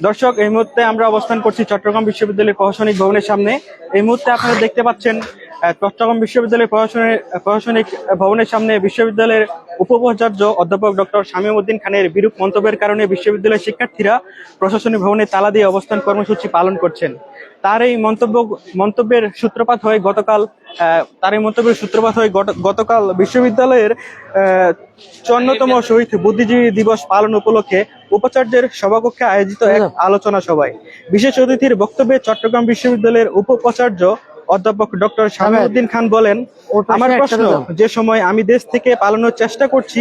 দর্শক, এই মুহূর্তে আমরা অবস্থান করছি চট্টগ্রাম বিশ্ববিদ্যালয়ের প্রশাসনিক ভবনের সামনে। এই মুহূর্তে আপনারা দেখতে পাচ্ছেন চট্টগ্রাম বিশ্ববিদ্যালয়ের প্রশাসনিক ভবনের সামনে বিশ্ববিদ্যালয়ের উপাচার্য অধ্যাপক ডক্টর শামীম উদ্দিন খানের বিরূপ মন্তব্যের কারণে বিশ্ববিদ্যালয়ের শিক্ষার্থীরা প্রশাসনিক ভবনে তালা দিয়ে অবস্থান কর্মসূচি পালন করছেন। তার এই মন্তব্যের সূত্রপাত হয় গতকাল বিশ্ববিদ্যালয়ের 54তম শহীদ বুদ্ধিজীবী দিবস পালন উপলক্ষে উপাচার্যের সভাকক্ষে আয়োজিত এক আলোচনা সভায়। বিশেষ অতিথির বক্তব্যে চট্টগ্রাম বিশ্ববিদ্যালয়ের উপাচার্য অধ্যাপক ডক্টর শামীম উদ্দিন খান বলেন, আমার প্রশ্ন, যে সময় আমি দেশ থেকে পালানোর চেষ্টা করছি,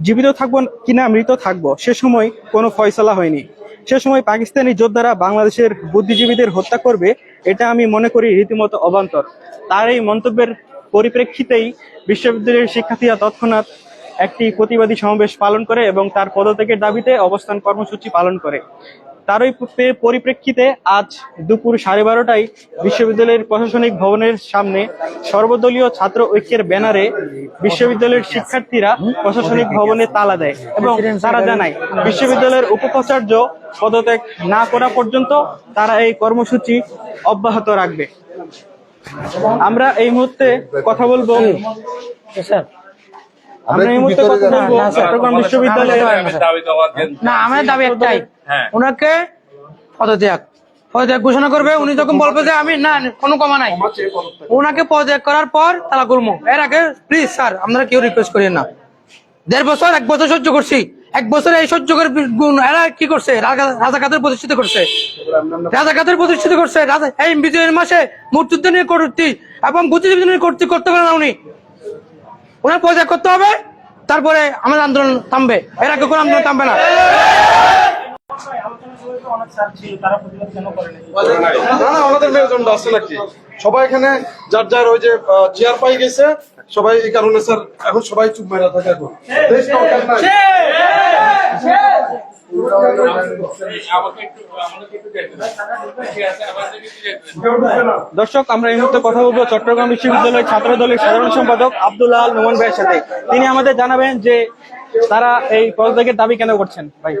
জীবিত থাকবো কিনা মৃত থাকবো, সে সময় কোনো ফয়সালা হয়নি। সে সময় পাকিস্তানি যোদ্ধারা বাংলাদেশের বুদ্ধিজীবীদের হত্যা করবে, এটা আমি মনে করি রীতিমতো অবান্তর। তার এই মন্তব্যের পরিপ্রেক্ষিতেই বিশ্ববিদ্যালয়ের শিক্ষার্থীরা তৎক্ষণাৎ একটি প্রতিবাদী সমাবেশ পালন করে এবং তার পদত্যাগের দাবিতে অবস্থান কর্মসূচি পালন করে। তারই পরিপ্রেক্ষিতে আজ দুপুর 12:30টায় বিশ্ববিদ্যালয়ের প্রশাসনিক ভবনের সামনে সর্বদলীয় ছাত্র ঐক্যের ব্যানারে বিশ্ববিদ্যালয়ের শিক্ষার্থীরা প্রশাসনিক ভবনে তালা দেয় এবং তারা জানায় বিশ্ববিদ্যালয়ের উপাচার্য পদত্যাগ না করা পর্যন্ত তারা এই কর্মসূচি অব্যাহত রাখবে। আমরা এই মুহূর্তে কথা বলবো চট্টগ্রাম বিশ্ববিদ্যালয়ের আমাদের দাবি একটাই, ওনাকে পদত্যাগ ঘোষণা করবে। উনি যখন বলবে যে আমি না কোনো কমা নাই, ওনাকে পদত্যাগ করার পর তালা করবো। এর আগে প্লিজ স্যার আপনারা কেউ রিকোয়েস্ট করেন না। 1.5 বছর 1 বছর সহ্য করছি, 1 বছরে এই সহ্য করে এরা কি করছে, রাজাকাতের প্রতিষ্ঠিত করছে, এই বিজয়ের মাসে মুক্তিযুদ্ধ নিয়ে কর্তৃত্ব এবং বুদ্ধিজীবী নিয়ে কর্তৃত্ব করতে পারে না উনি। ওনার পদত্যাগ করতে হবে, তারপরে আমাদের আন্দোলন থামবে, এর আগে কোনো আন্দোলন থামবে না। আমাদের মেরুদণ্ড আছে নাকি, সবাই এখানে যার যার ওই যে চেয়ার পাই গেছে সবাই, এই কারণে স্যার এখন সবাই চুপ মেরা থাকে। এখন দর্শক, আমরা এই মুহূর্তে কথা বলবো চট্টগ্রাম বিশ্ববিদ্যালয়ের ছাত্র দলের সাধারণ সম্পাদক আব্দুল আল নোমান ভাইয়ের সাথে। তিনি আমাদের জানাবেন যে তারা এই পদত্যাগের দাবি কেন করছেন। ভাই,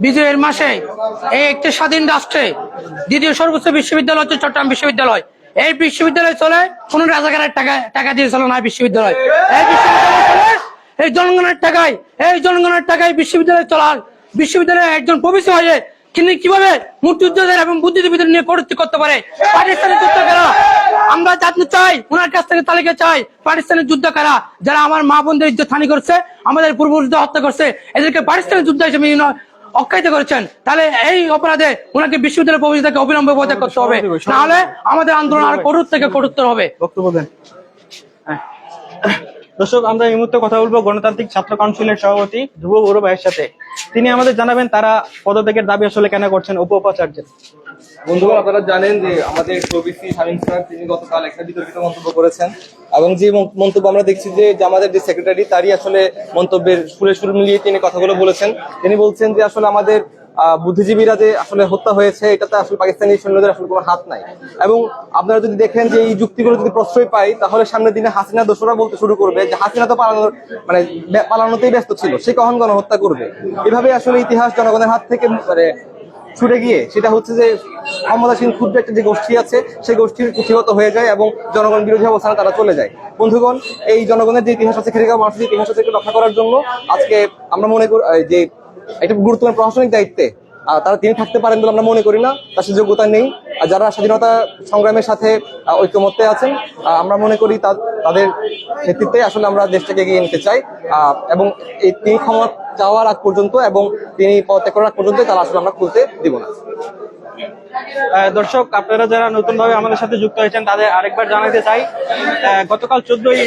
বিজয়ের মাসে এই একটি স্বাধীন রাষ্ট্রে দ্বিতীয় সর্বোচ্চ বিশ্ববিদ্যালয় হচ্ছে চট্টগ্রাম বিশ্ববিদ্যালয়। এই বিশ্ববিদ্যালয় চলে কোন রাজাকারের টাকা দিয়ে চলে না। বিশ্ববিদ্যালয় এই জনগণের টাকায় বিশ্ববিদ্যালয় চলার, বিশ্ববিদ্যালয়ে একজন প্রবেশী হয়ে তিনি কিভাবে মুক্তিযোদ্ধাদের এবং বুদ্ধিজীবীদের নিয়ে কর্তৃত্ব করতে পারে। পাকিস্তানের যুদ্ধ কারা, আমরা জানতে চাই, ওনার কাছ থেকে তালিকা চাই। পাকিস্তানের যুদ্ধ কারা, যারা আমার মা বোনদের ইজ্জত হানি করছে, আমাদের পূর্বপুরুষদের হত্যা করছে, এদেরকে পাকিস্তানের যুদ্ধ হিসেবে অখ্যায়িত করেছেন। তাহলে এই অপরাধে ওনাকে বিশ্ববিদ্যালয় প্রবেশিতাকে অবিলম্বে পদত্যাগ করতে হবে, নাহলে আমাদের আন্দোলন আর কঠোর থেকে কঠোরতর হবে। বক্তব্য দেন। দর্শক, আমরা এই মুহূর্তে কথা বলবো গণতান্ত্রিক ছাত্র কাউন্সিলের সভাপতি ধ্রুব বড় ভাইয়ের সাথে। তিনি আমাদের জানাবেন তারা পদত্যাগের দাবি আসলে কেন করছেন উপাচার্যের। বন্ধুগণ, আপনারা জানেন যে আমাদের প্রবিসি শামীম স্যার তিনি গতকাল একটা বিতর্কিত মন্তব্য করেছেন এবং যে মন্তব্য আমরা দেখছি যে আমাদের যে সেক্রেটারি তারই আসলে মন্তব্যের সুর মিলিয়ে তিনি কথাগুলো বলেছেন। তিনি বলছেন যে আসলে আমাদের বুদ্ধিজীবীরা যে আসলে হত্যা হয়েছে এটাতে আসলে পাকিস্তানি সৈন্যদের আসলে কোনো হাত নাই। এবং আপনারা যদি দেখেন যে এই যুক্তিগুলো যদি প্রশ্রয় পায়, তাহলে সামনের দিনে হাসিনা দোষরা বলতে শুরু করবে যে হাসিনা তো পালানোতেই ব্যস্ত ছিল, সে কখন গণহত্যা করবে। এভাবে আসলে ইতিহাস জনগণের হাত থেকে ছুটে গিয়ে সেটা হচ্ছে যে ক্ষমতাসীন ক্ষুদ্র একটা যে গোষ্ঠী আছে সেই গোষ্ঠীর কুক্ষিগত হয়ে যায় এবং জনগণ বিরোধী অবস্থানে তারা চলে যায়। বন্ধুগণ, এই জনগণের যে ইতিহাস আছে, খেটে খাওয়া মানুষের ইতিহাস আছে, রক্ষা করার জন্য আজকে আমরা মনে করি যে একটা গুরুত্বপূর্ণ প্রশাসনিক দায়িত্বে তিনি থাকতে পারেন বলে আমরা মনে করি না, তার সে যোগ্যতা নেই। আর যারা স্বাধীনতা সংগ্রামের সাথে ঐক্যমত্যে আছেন, আমরা মনে করি তাদের নেতৃত্বে আসলে আমরা দেশটাকে এগিয়ে নিতে চাই এবং এই তিনি ক্ষমতা যাওয়ার আগ পর্যন্ত এবং তিনি পদত্যাগ করার আগ পর্যন্ত তারা আসলে আমরা খুলতে দিব না। দর্শক, আপনারা যারা নতুন ভাবে আমাদের সাথে যুক্ত হয়েছেন তাদের আরেকবার জানাতে চাই, গতকাল 14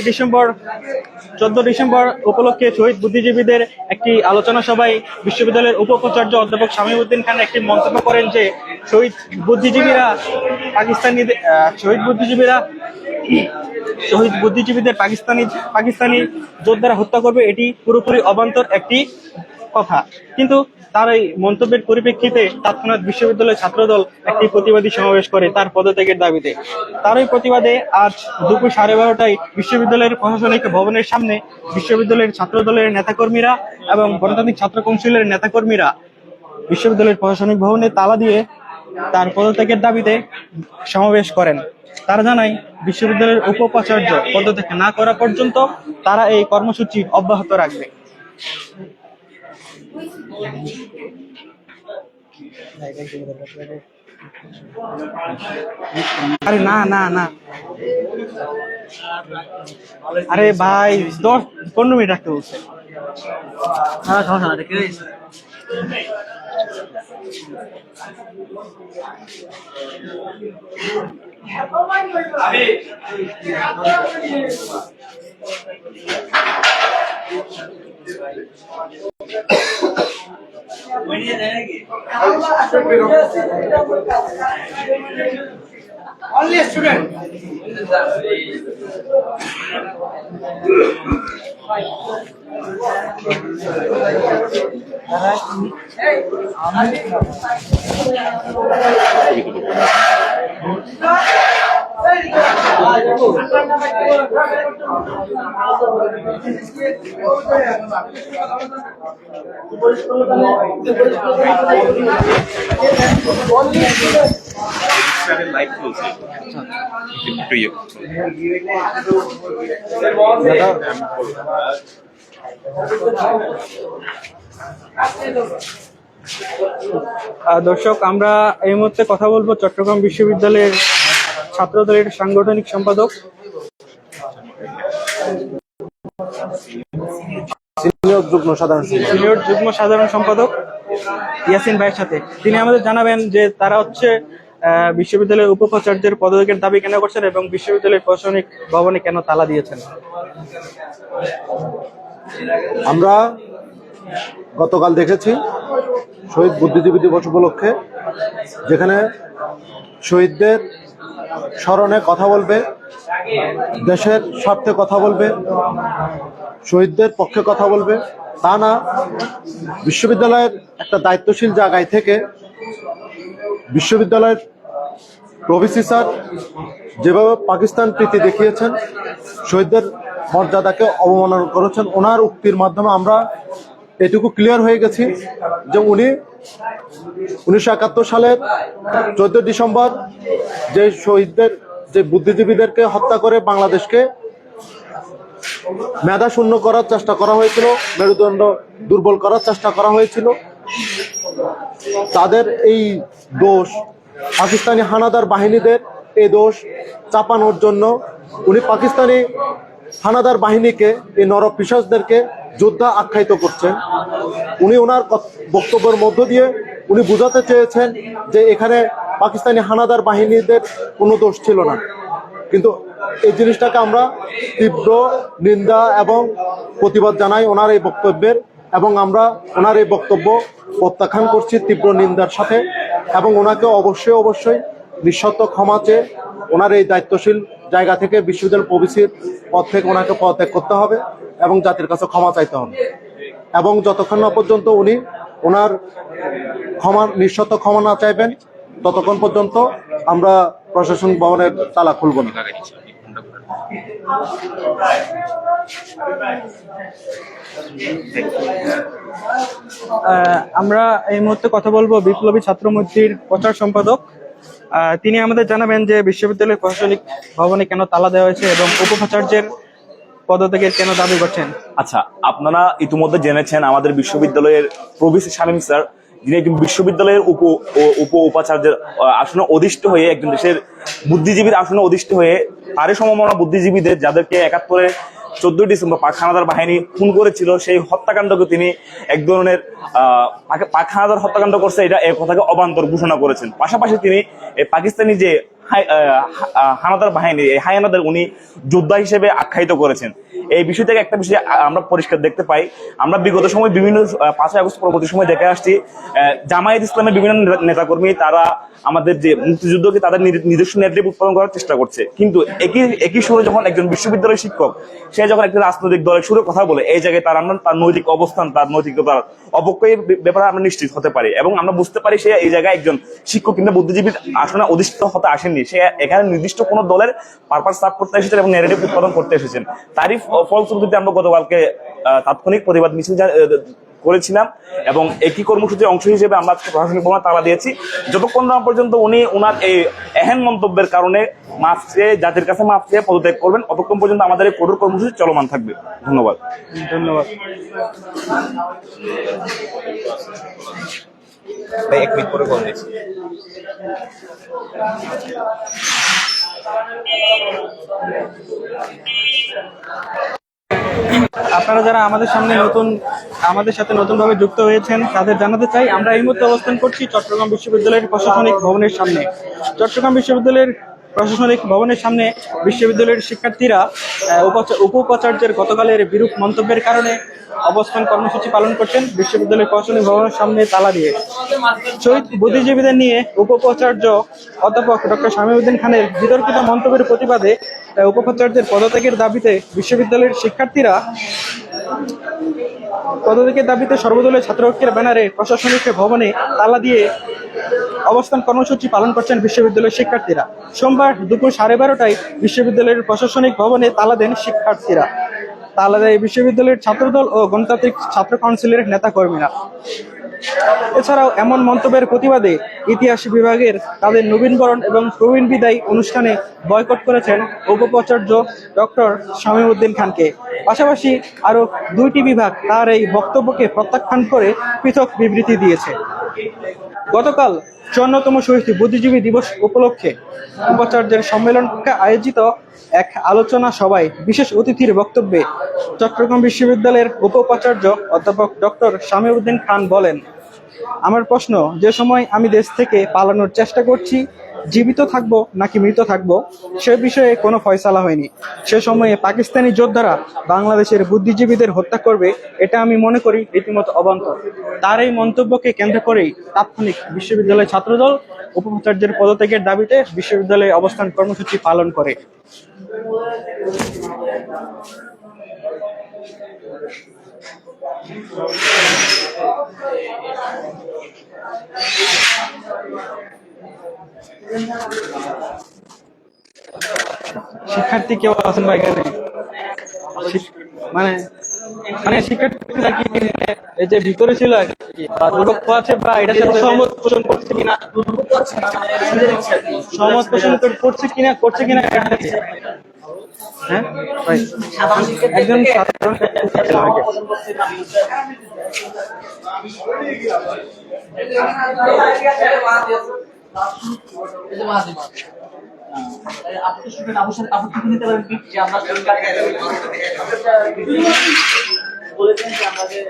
ডিসেম্বর উপলক্ষে শহীদ বুদ্ধিজীবীদের একটি আলোচনা সভায় বিশ্ববিদ্যালয়ের উপাচার্য অধ্যাপক শামীম উদ্দিন খান একটি মন্তব্য করেন যে শহীদ বুদ্ধিজীবীদের পাকিস্তানি যোদ্ধারা হত্যা করবে, এটি পুরোপুরি অবান্তর একটি কথা, কিন্তু তার এই মন্তব্যের পরিপ্রেক্ষিতে তৎক্ষণাৎ বিশ্ববিদ্যালয়ের ছাত্রদল একটি প্রতিবাদী সমাবেশ করে তার পদত্যাগের দাবিতে। তারই প্রতিবাদে আজ দুপুর 12:30টায় বিশ্ববিদ্যালয়ের প্রশাসনিক ভবনের সামনে বিশ্ববিদ্যালয়ের ছাত্রদলের নেতাকর্মীরা এবং গণতান্ত্রিক ছাত্র কাউন্সিলের নেতাকর্মীরা বিশ্ববিদ্যালয়ের প্রশাসনিক ভবনে তালা দিয়ে তার পদত্যাগের দাবিতে সমাবেশ করেন। তারা জানায় বিশ্ববিদ্যালয়ের উপাচার্য পদত্যাগ না করা পর্যন্ত তারা এই কর্মসূচি অব্যাহত রাখবে। আরে না না না, আরে ভাই 10-15 মিনিট রাখতে বলছে। Only a student. লাইভ চলছে একটু ইয়ে দর্শক, আমরা এই মুহূর্তে কথা বলবো চট্টগ্রাম বিশ্ববিদ্যালয়ের ছাত্রদলের সাংগঠনিক সম্পাদক সিনিয়র যুগ্ম সাধারণ সম্পাদক ইয়াসিন ভাইয়ের সাথে। তিনি আমাদের জানাবেন যে তারা হচ্ছে বিশ্ববিদ্যালয়ের উপাচার্যের পদত্যাগের দাবি কেন করছেন এবং বিশ্ববিদ্যালয়ের প্রশাসনিক ভবনে কেন তালা দিয়েছেন। আমরা গতকাল দেখেছি শহীদ বুদ্ধিজীবী দিবস উপলক্ষে যেখানে শহীদদের স্মরণে কথা বলবে, দেশের স্বার্থে কথা বলবে, শহীদদের পক্ষে কথা বলবে, তা না বিশ্ববিদ্যালয়ের একটা দায়িত্বশীল জায়গায় থেকে বিশ্ববিদ্যালয়ের প্রভিসি স্যার যেভাবে পাকিস্তান প্রীতি দেখিয়েছেন, শহীদদের মর্যাদাকে অবমাননা করেছেন, ওনার উক্তির মাধ্যমে আমরা এটুকু ক্লিয়ার হয়ে গেছি যে উনি 1971 সালের 14 ডিসেম্বর যে শহীদদের, যে বুদ্ধিজীবীদেরকে হত্যা করে বাংলাদেশকে মেধা শূন্য করার চেষ্টা করা হয়েছিল, মেরুদণ্ড দুর্বল করার চেষ্টা করা হয়েছিল, তাদের এই দোষ পাকিস্তানি হানাদার বাহিনীদের এই দোষ চাপানোর জন্য উনি পাকিস্তানি হানাদার বাহিনীকে, এই নরপিশাচদেরকে যোদ্ধা আখ্যায়িত করছেন। উনি ওনার বক্তব্যের মধ্য দিয়ে উনি বোঝাতে চেয়েছেন যে এখানে পাকিস্তানি হানাদার বাহিনীদের কোনো দোষ ছিল না, কিন্তু এই জিনিসটাকে আমরা তীব্র নিন্দা এবং প্রতিবাদ জানাই ওনার এই বক্তব্যের, এবং আমরা ওনার এই বক্তব্য প্রত্যাখ্যান করছি তীব্র নিন্দার সাথে, এবং ওনাকে অবশ্যই নিঃশর্ত ক্ষমা চেয়ে ওনার এই দায়িত্বশীল জায়গা থেকে বিশ্ববিদ্যালয় প্রভিসির পদ থেকে ওনাকে পদত্যাগ করতে হবে এবং জাতির কাছে ক্ষমা চাইতে হবে। এবং যতক্ষণ না পর্যন্ত উনি ওনার নিঃশর্ত ক্ষমা না চাইবেন ততক্ষণ পর্যন্ত আমরা প্রশাসন ভবনের তালা খুলব না। আমরা এই মুহূর্তে কথা বলবো বিপ্লবী ছাত্র মৈত্রীর প্রচার সম্পাদক। তিনি আমাদের জানাবেন যে বিশ্ববিদ্যালয়ের প্রশাসনিক ভবনে কেন তালা দেওয়া হয়েছে এবং উপাচার্যের পদত্যাগের কেন দাবি করছেন। আচ্ছা, আপনারা ইতিমধ্যে জেনেছেন আমাদের বিশ্ববিদ্যালয়ের প্রভিসি শামীম স্যার, যিনি একজন বিশ্ববিদ্যালয়ের উপাচার্যের আসনে অধিষ্ঠ হয়ে, একজন দেশের বুদ্ধিজীবীর আসনে অধিষ্ঠ হয়ে তারই সমমনা বুদ্ধিজীবীদের যাদেরকে 71-এ 14 ডিসেম্বর পাক হানাদার বাহিনী খুন করেছিল, সেই হত্যাকাণ্ডকে তিনি এক ধরনের পাক হানাদার হত্যাকাণ্ড করছে, এটা এক কথাকে অবান্তর ঘোষণা করেছেন। পাশাপাশি তিনি এই পাকিস্তানি যে হানাদার বাহিনী, এই হানাদার উনি যোদ্ধা হিসেবে আখ্যায়িত করেছেন। এই বিষয় থেকে একটা বিষয় আমরা পরিষ্কার দেখতে পাই, আমরা বিগত সময় বিভিন্ন 5ই আগস্ট পরবর্তী সময় দেখে আসছি জামায়াত ইসলামের বিভিন্ন নেতাকর্মী তারা আমাদের যে মুক্তিযুদ্ধকে তাদের নিজস্ব নেতৃত্ব উৎপাদন করার চেষ্টা করছে, কিন্তু একই সুরে যখন একজন বিশ্ববিদ্যালয়ের শিক্ষক সে যখন একটা রাজনৈতিক দলের সুরে কথা বলে, এই জায়গায় তার নৈতিক অবস্থান, তার নৈতিকতার অবক্ষয়ের ব্যাপারে আমরা নিশ্চিত হতে পারি এবং আমরা বুঝতে পারি সে এই জায়গায় একজন শিক্ষক কিংবা বুদ্ধিজীবীর আসনে অধিষ্ঠিত হতে আসেননি, সে এখানে নির্দিষ্ট কোনো দলের পারপাস সার্ভ করতে এসেছেন এবং ন্যারেটিভ উৎপাদন করতে এসেছেন। তারই ফলশ্রুতিতে আমরা গতকালকে তাৎক্ষণিক প্রতিবাদ মিছিল করেছিলাম এবং একই কর্মসূচির অংশ হিসেবে আমরা প্রশাসনিক ভবনে তালা দিয়েছি, যতক্ষণ না পর্যন্ত উনি ওনার এই এহেন মন্তব্যের কারণে মাফ চেয়ে, জাতির কাছে মাফ চেয়ে পদত্যাগ করবেন, ততক্ষণ পর্যন্ত আমাদের এই কঠোর কর্মসূচি চলমান থাকবে। ধন্যবাদ। ধন্যবাদ। ভাই 1 মিনিট পরে কল দিচ্ছি। আপনারা যারা আমাদের সাথে নতুনভাবে যুক্ত হয়েছেন তাদের জানাতে চাই, আমরা এই মুহূর্তে অবস্থান করছি চট্টগ্রাম বিশ্ববিদ্যালয়ের প্রশাসনিক ভবনের সামনে। চট্টগ্রাম বিশ্ববিদ্যালয়ের প্রশাসনিক ভবনের সামনে বিশ্ববিদ্যালয়ের শিক্ষার্থীরা উপ-উপাচার্যের গতকালের বিরূপ মন্তব্যের কারণে অবস্থান কর্মসূচি পালন করছেন বিশ্ববিদ্যালয়ের প্রশাসনিক ভবনের সামনে তালা দিয়ে। শহীদ বুদ্ধিজীবীদের নিয়ে উপ-উপাচার্য অধ্যাপক ডক্টর শামীমউদ্দিন খানের বিতর্কিত মন্তব্যের প্রতিবাদে উপ-উপাচার্যের পদত্যাগের দাবিতে বিশ্ববিদ্যালয়ের শিক্ষার্থীরা সর্বদলীয় ছাত্র ঐক্যের ব্যানারে প্রশাসনিক ভবনে তালা দিয়ে অবস্থান কর্মসূচি পালন করছেন বিশ্ববিদ্যালয়ের শিক্ষার্থীরা। সোমবার দুপুর 12:30টায় বিশ্ববিদ্যালয়ের প্রশাসনিক ভবনে তালা দেন শিক্ষার্থীরা। তালা দেয় বিশ্ববিদ্যালয়ের ছাত্রদল ও গণতান্ত্রিক ছাত্র কাউন্সিলের নেতাকর্মীরা। এছাড়াও এমন মন্তব্যের প্রতিবাদে ইতিহাস বিভাগের তাদের নবীনবরণ এবং প্রবীণ বিদায় অনুষ্ঠানে বয়কট করেছেন উপ-উপাচার্য ডক্টর শামীমউদ্দিন খানকে। পাশাপাশি আরো 2টি বিভাগ তার এই বক্তব্যকে প্রত্যাখ্যান করে পৃথক বিবৃতি দিয়েছে। গতকাল 54তম শহীদ বুদ্ধিজীবী দিবস উপলক্ষে উপাচার্যের সম্মেলনকে আয়োজিত এক আলোচনা সভায় বিশেষ অতিথির বক্তব্যে চট্টগ্রাম বিশ্ববিদ্যালয়ের উপ-উপাচার্য অধ্যাপক ডক্টর শামীমউদ্দিন খান বলেন, আমার প্রশ্ন, যে সময় আমি দেশ থেকে পালানোর চেষ্টা করছি, জীবিত থাকবো নাকি মৃত থাকবো, সে বিষয়ে কোনো ফয়সালা হয়নি। সে সময়ে পাকিস্তানি যোদ্ধারা বাংলাদেশের বুদ্ধিজীবীদের হত্যা করবে, এটা আমি মনে করি রীতিমতো অবান্তর। তার এই মন্তব্যকে কেন্দ্র করেই তাৎক্ষণিক বিশ্ববিদ্যালয় ছাত্রদল উপ-উপাচার্যের পদত্যাগের দাবিতে বিশ্ববিদ্যালয়ে অবস্থান কর্মসূচি পালন করে। শিক্ষার্থী কেউ আছেন বা এখানে মানে শিক্ষার্থীরা কি এই যে ভিতরে ছিল দুর্ভোগ আছে বা এটা সহমত পোষণ করছে কিনা, সহমত পোষণ করছে কিনা হ্যাঁ ভাই, একজন সাধারণ আপত্তি নিতে পারেন যে আমরা বলেছেন যে আমাদের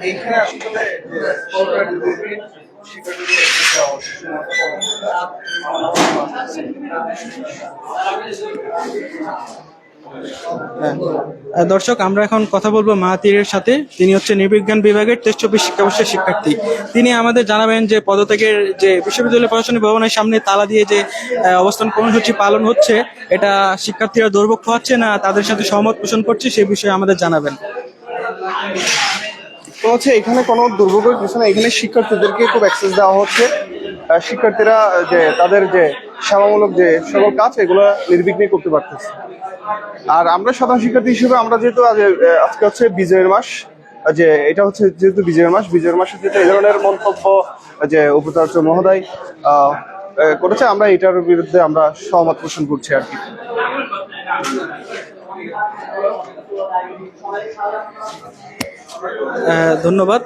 এইখানে আসলে দর্শক, আমরা এখন কথা বলবো মাহাতিরের সাথে। তিনি হচ্ছে নৃবিজ্ঞান বিভাগের 23-24 শিক্ষাবর্ষের শিক্ষার্থী। তিনি আমাদের জানাবেন যে পদত্যাগের যে বিশ্ববিদ্যালয় প্রশাসনিক ভবনের সামনে তালা দিয়ে যে অবস্থান কর্মসূচি পালন হচ্ছে, এটা শিক্ষার্থীরা দুর্ভোগ হচ্ছে না তাদের সাথে সহমত পোষণ করছে, সে বিষয়ে আমাদের জানাবেন। তো হচ্ছে এখানে কোনো দুর্ভোগের কিছু না, এখানে শিক্ষার্থীদেরকে খুব অ্যাক্সেস দেওয়া হচ্ছে। শিক্ষার্থীরা যে তাদের যে সেবামূলক যে সকল কাজ এগুলো নির্বিঘ্নে করতে পারতেছে। আর আমরা সাধারণ শিক্ষার্থী হিসেবে আমরা যেহেতু আজকে হচ্ছে বিজয়ের মাস, যে এটা হচ্ছে যেহেতু বিজয়ের মাসে যেহেতু এই ধরনের মন্তব্য যে উপাচার্য মহোদয় করেছে, আমরা এটার বিরুদ্ধে আমরা সহমত পোষণ করছি আর কি। ধন্যবাদ।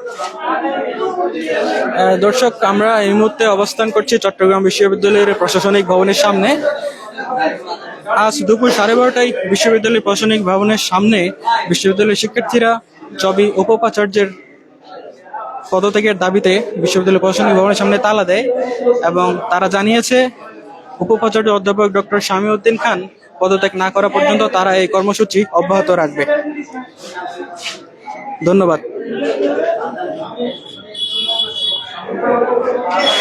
দর্শক, আমরা এই মুহূর্তে অবস্থান করছি চট্টগ্রাম বিশ্ববিদ্যালয়ের প্রশাসনিক ভবনের সামনে। আজ দুপুর 12:30টায় বিশ্ববিদ্যালয় প্রশাসনিক ভবনের সামনে বিশ্ববিদ্যালয়ের শিক্ষার্থীরা চবি উপাচার্যের পদত্যাগের দাবিতে বিশ্ববিদ্যালয় প্রশাসনিক ভবনের সামনে তালা দেয় এবং তারা জানিয়েছে উপাচার্য অধ্যাপক ডক্টর শামীউদ্দিন খান পদত্যাগ না করা পর্যন্ত তারা এই কর্মসূচি অব্যাহত রাখবে। ধন্যবাদ।